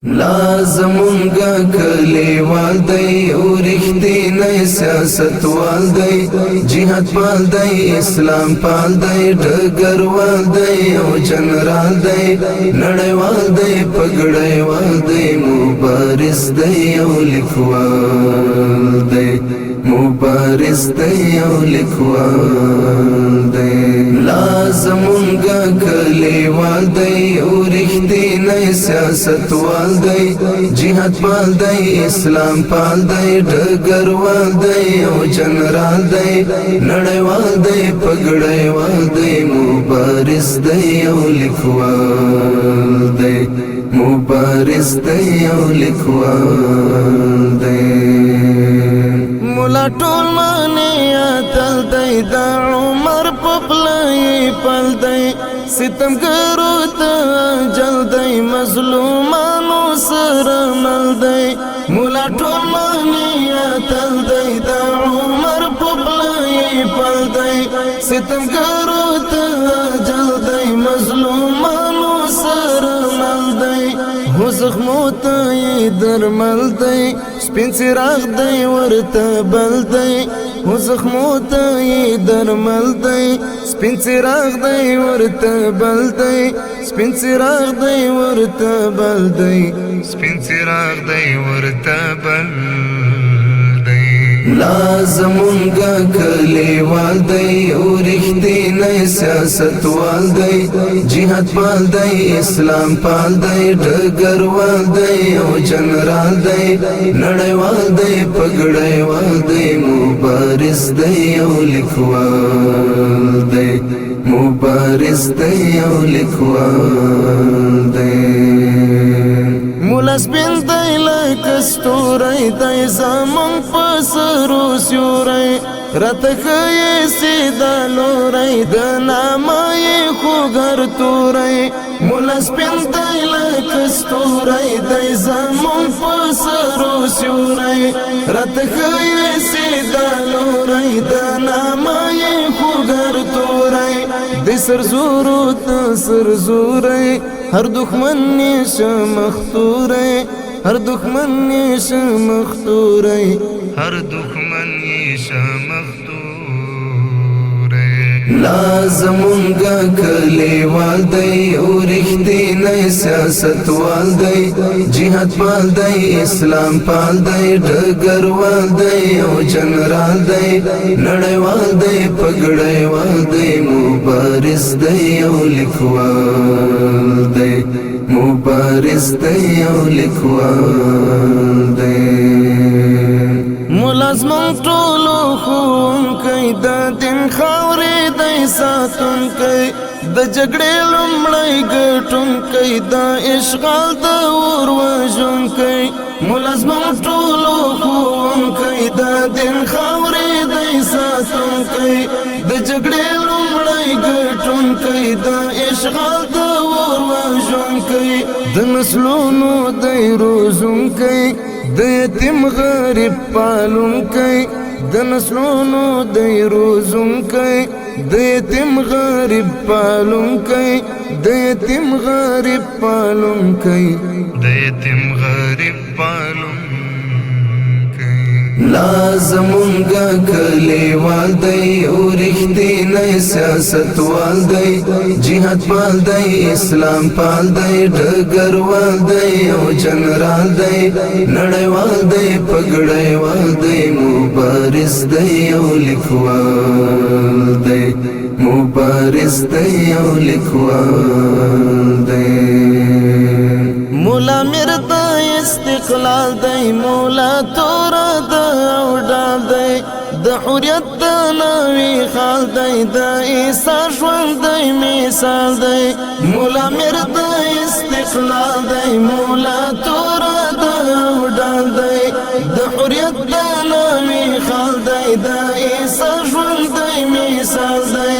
لازمونگا کلیوال دی او رښتینی سیاست وال دی جهاد پال دی اسلام پال دی ډګروال دی او جنرال دی نړیوال دی پګړیوال دی مبارز دی او لیکوال دی مبارز دی او لیکوال دی لازمونگا کلیوال دی او رښتینی سیاست وال دی جهاد پال دی اسلام پال دی ډګروال دی او جنرال دی نړیوال دی پګړیوال دی مبارز دی او لیکوال دی مبارز دی او لیکوال دی مولا ټول معنی اتل دی دا عمر پپلای پل دی ستمګرو ته جل دی مظلومانو سره مل دی مولا ټول معنی اتل دی دا عمر پپلای پل دی ستمګرو ته جل دی مظلومانو سره مل دی هو زخمو ته درمل دی سپین څراغ دی ورته بل دی هو زخمو ته درمل دی سپین څراغ دی ورته بل دی سپین څراغ دی ورته بل دی سپین څراغ دی ورته بل لازمونگا کلیوال دی او رښتینی سیاست وال دی جهاد پال دی اسلام پال دی ډګروال دی او جنرال دی نړیوال دی پګړیوال دی مبارز دی او لیکوال دی مبارز دی او لیکوال دی مولا سپین دی لکه ستوری دی زمونږ په سرو سیوری راته ښیي سیده لوری د نامه یې خوږر توری مولا سپین دی لکه ستوری دی زمونږ په سرو سیوری راته ښیي سیده لوری د نامه یې خوږر توری د سرزورو ته سرزوری هر دښمن نیشه مختوری هر دښمن نیشه مختوری هر دښمن نیشه مختوری لازمونگا کلیوال دی او رښتینی سیاست وال دی جهاد پال دی اسلام پال دی ډګروال دی او جنرال دی نړیوال دی پګړیوال دی مبارز دی او لیکوال دی مبارز دی او لیکوال دی مولا زمونږ ټولو ښوونکی د دین خاورې دی ساتونکی د جګړې لومړی ګټونکی د اشغال د اور وژونکی مولا زمونږ ټولو ښوونکی د دین خاورې دی ساتونکی د جګړې لومړی ګټونکی د اشغال د اور وژونکی د نسلونو دی روزونکی د یتیم غریب پالونکی د نسلونو دی روزونکی د یتیم غریب پالونکی د یتیم غریب پالونکی د یتیم غریب پالونکی لازمونگا کلیوال دی او رښتینی سیاست وال دی جهاد پال دی اسلام پال دی ډګروال دی او جنرال دی نړیوال دی پګړیوال دی مبارز دی او لیکوال دی مبارز دی او لیکوال دی مولا میر د استقلال دی مولا تور د اوډال دی د حریت د نوی خال دی د عیسی ژوند دی مثال دی مولا میر د استقلال دی مولا تور د اوډال دی د حریت د نوی خال دی د عیسی ژوند دی مثال دی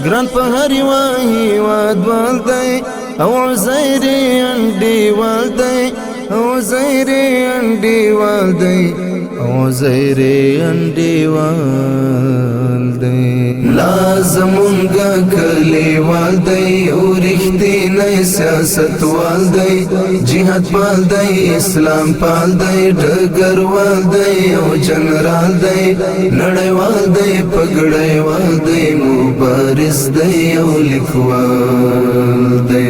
ګران په هر هیواد وال دی او عزیر انډیوال دی عزیر انډیوال دی عزیر انډیوال دی لازمونگا کلیوال دی او رښتینی سیاستوال دی جهاد پال دی اسلام پال دی ډګروال دی او جنرال دی نړیوال دی پګړیوال دی مبارز دی او لیکوال دی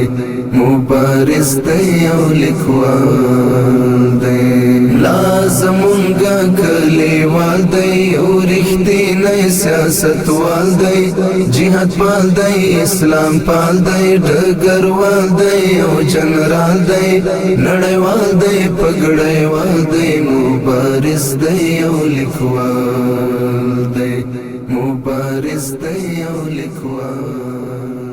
مبارز دی او لیکوال دی لازمونگا کلیوال دی او رښتینی سیاستوال دی جهاد پال دی اسلام پال دی ډګروال دی او جنرال دی نړیوال دی پګړیوال دی مبارز دی او لیکوال دی مبارز دی او لیکوال